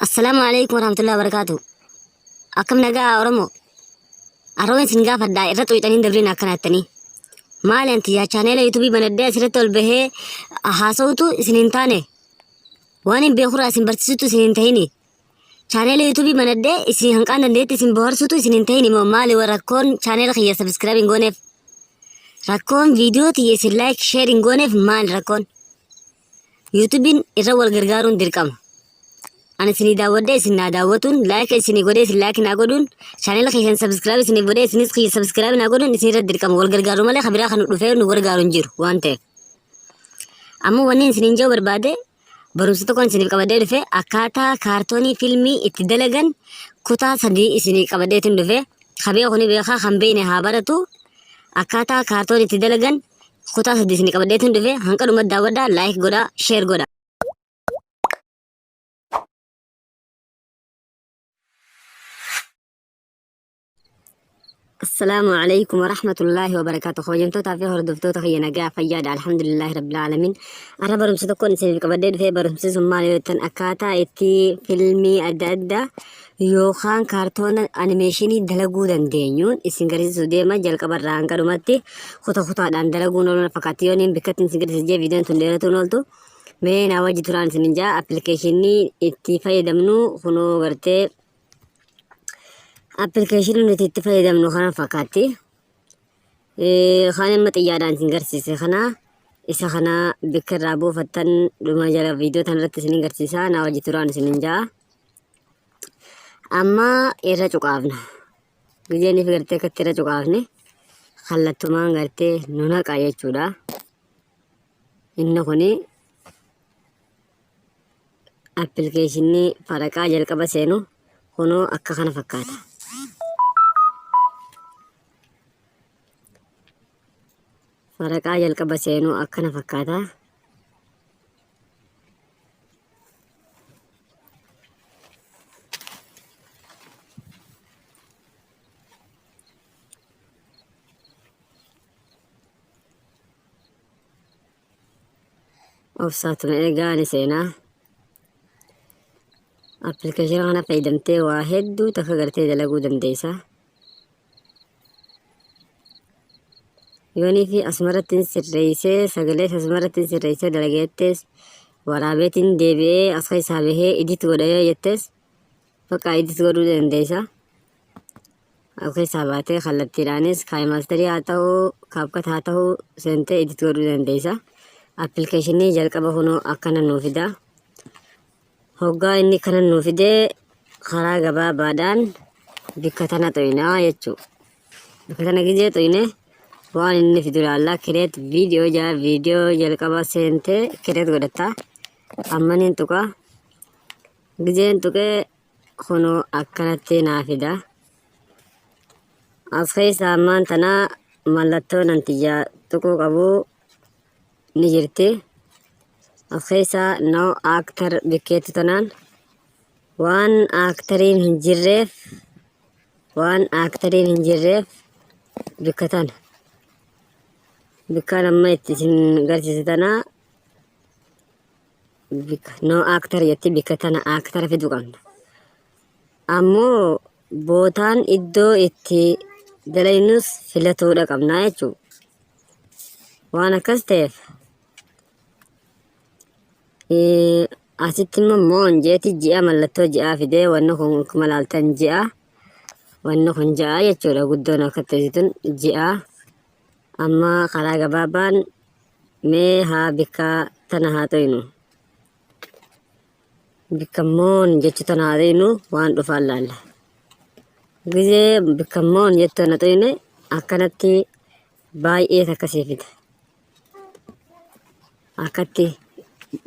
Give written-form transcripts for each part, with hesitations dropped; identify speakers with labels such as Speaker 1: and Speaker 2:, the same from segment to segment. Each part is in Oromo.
Speaker 1: السلام عليكم ورحمة الله وبركاته. أكم نجا أورمو أروين سنجا فدا إرتو يتنين دبرين أكناتني مال أنت يا channel يوتيوب بندي أسرت البه هاسوتو سنينتاني واني بيخورا سنبرتسوتو سنينتهيني channel يوتيوب بندي إسي هنكان دندي تسين بورسوتو سنينتهيني مال وركون channel خيا سبسكرايب إنغونف ركون فيديو تيسي لايك شير إنغونف مال ركون يوتيوب إرول غرغارون ديركم أنا سني داودة سني داوتون لايك سني قدي سني لايك ناقدون channel خيان سبسكرايب سني قدي سني خي سبسكرايب ناقدون سني رد دركم والغرغارو ماله خبرا خن رفيع نورغارون جير وانته أمو ونين سني جو بربادة برمسته كون سني كبدة رفيع أكاتا كارتوني فيلمي اتدلعن كوتا سدي سني كبدة تندفع خبيه خني بيخا خمبينه هابرتو أكاتا كارتوني اتدلعن كوتا سدي سني كبدة تندفع هنكا نمط داودة لايك غدا شير غدا. السلام عليكم ورحمة الله وبركاته. خوجمتو تافي هردفتو تخي نجا فياد الحمد لله رب العالمين. أنا برمسة كون سيف كبدين في برمسة سمالي تن أكاتا إتي فيلمي أددا يوخان كرتون أنيميشني دلقو دندينيون إسنجري سوديما جل كبر رانكا روماتي خطا دان دلقو نولنا فكاتيونين بكتن سنجري سجى فيديو تنديرتو نولتو مين أواجي تران سننجا أبليكيشني إتي فايدمنو خنو غرتي application nuti itti fayyadamnu kana fakkaatti. Kan amma xiyyaadhaan isin garsiise kana isa kana bakka irraa buufattan dhuma jala viidiyoo tanarratti isin garsiisa na wajji turaan isin jaa. Amma irra cuqaafna. Gizeenii fi gartee akkatti irra cuqaafne kallattumaan gartee nu naqaa jechuudha. Inni kuni applicationii faraqaa jalqaba seenu kunoo akka kana fakkaata. Faraqaa jalqaba seenuu akkana fakkaata. Obsaatuma eegaa ni seenaa. Appilikeeshina kana fayyadamtee waa hedduu takka gartee dalaguu dandeessa. Yoonii fi asmarattiin sirreessee sagalee asmarattiin sirreessee dalageettes waraabeetiin deebi'ee as keessaa bahee edit godhee jettes bakka edit godhuu dandeessa. As keessaa baatee kallattiidhaanis kaayimaasteri haa ta'uu kaapkat haa ta'uu seentee edit godhuu dandeessa. Appilikeeshinii jalqaba kunoo akkana nuu fida. Hoggaa inni kana nuu fidee karaa gabaabaadhaan bakka tana xoyinaa jechuudha. Bakka tana gizee xoyine waan inni fidu laallaa kireet viidiyoo jalqaba seentee kireet godhatta. Ammaniin tuqa gizeen tuqee kunoo akkanatti naa fida. As keessaa ammaan tanaa mallattoo nantiyyaa tuquu qabu ni jirti. As keessaa no actor bikkeetti tanaan waan actoriin hin jirreef bikka tana. Bikkaan amma itti isin garsiise tanaa no actor jetti bikka tana actor fiduu qabna. Ammoo bootaan iddoo itti dalaynus filatuudha qabnaa jechuudha. Waan akkas ta'eef asitti immoo jeeti ji'a mallattoo ji'aa fidee wanna kun malaaltan ji'a wanna kun ji'a jechuudha guddoon akka ta'esitun ji'a. Amma karaa gabaabaan mee haa bikka tana haa ta'inu. Bikka moon jechu tana haa ta'inu waan dhufaan laalla. Gizee bikka moon jettu tana ta'ine akkanatti baay'ee takkasii fida. Akkatti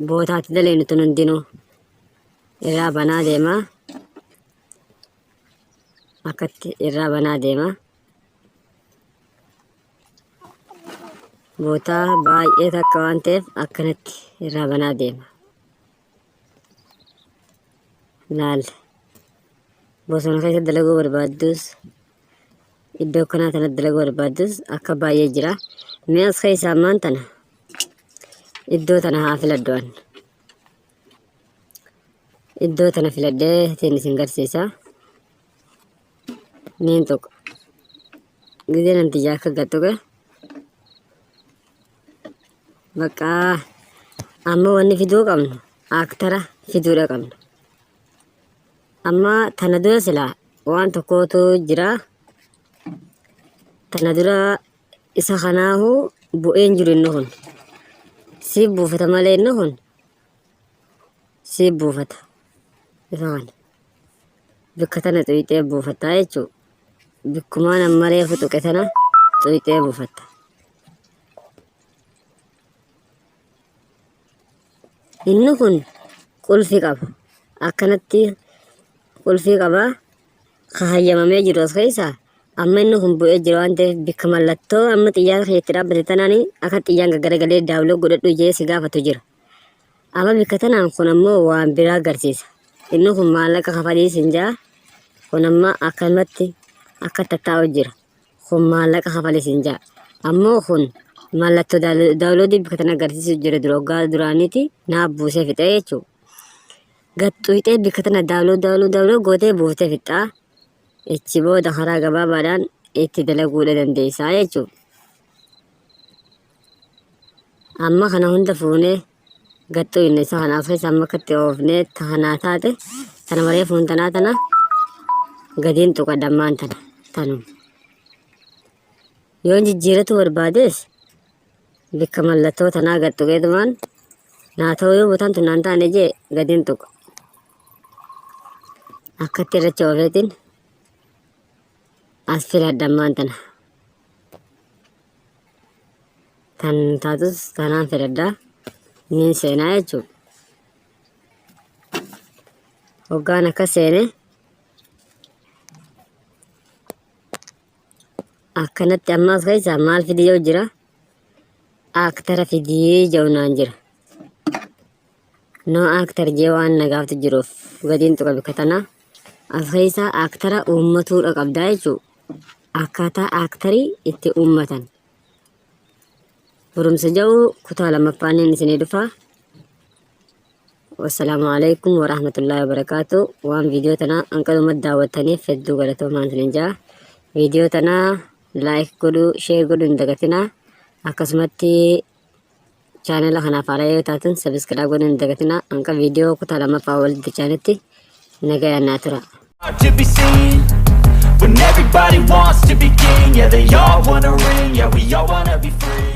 Speaker 1: bootaatti dalaynu tun hundinuu irraa banaa deema. Akkatti irraa banaa deema. Bootaa baay'ee takka waan ta'eef akkanatti irraa banaa deema. Laal bosona keessa dalaguu barbaaddus iddoo kanaa tanatti dalaguu barbaaddus akka baay'ee jira. Mee as keessaa ammaan tana iddoo tana haa filaddoon. iddoo tana filadhee tiin isin garsiisa. Niin tokko gidee nan tiyyaa akka gattuqe bakka amma wanni fiduu qabnu aaktara fiduudha qabna. Amma tana dura silaa waan tokkootu jira. Tana dura isa kanaahu bu'een jiru inni kun si buufata malee inni kun si buufata isa kana bikka tana xuyixee buufataa jechuu bikkumaan ammaree futuqe tana xuyixee buufatta. Inni kun qulfii qaba akkanatti qulfii qaba kahayyamamee jiru as keessaa. Amma inni kun bu'ee jiru waan ta'eef bikka mallattoo amma xiyyaan keetti dhaabbate tanaan akka xiyyaan gaggaraagalee daawloo godhadhu ijee si gaafatu jira. Amma bikka tanaan kun ammoo waan biraa agarsiisa. Inni kun maallaqa kafalii sinjaa kun amma akkanumatti akka tattaa'u jira. Kun maallaqa kafalii sinjaa ammoo kun mallattoo daawloodii bikka tana agarsiisu jira waggaa duraaniiti naa buusee fixee jechuudha. Gattuutee bikka tana daawloo gootee buuftee fixaa. Ichi booda karaa gabaabaadhaan itti dalaguudha dandeessaa jechuudha. Amma kana hunda fuunee gattuu inni isa kanaaf keessa amma akkatti oofnee tanaa taate tana maree fuuntanaa tana gadiin tuqa dammaan tana tanuma. Yoo jijjiiratu barbaades bikka mallattoo tanaa gattuqeetumaan naa ta'uu yoo butaan tunaan taane jee gadiin tuqa. Akkatti irracha oofeetiin as filadhammaan tana tan taatus tanaan filadhaa niin seenaa jechuudha. Hoggaan akka seene akkanatti ammaas keessaa maal fidii yoo jira aaktara fidii jaunaan jira. Noo aaktar jee waan nagaaftu jiruuf gadiin tuqa bikka tanaa as keessaa aaktara uummatuudha qabdaa jechuudha. Akkaataa aaktarii itti uummatan barumsa jedhu kutaa lammaffaan isinii dhufa. Wassalaamu alaikum warahmatullahi wabarakaatu. Waan viidiyoo tanaa hanqalumatti daawwattaniif hedduu galatoomaa isiniin jaa. Viidiyoo tanaa laayik godhuu sheer godhuu hin dagatinaa. Akkasumatti chaanela kanaaf haaraa yoo taatan sabiskiraayib godhuu hin dagatinaa. Hanqa viidiyoo kutaa lammaffaa walitti chaanitti nagayaan naa tura.
Speaker 2: To be seen when everybody wants to be king, yeah, they all wanna ring, yeah, we all wanna be free.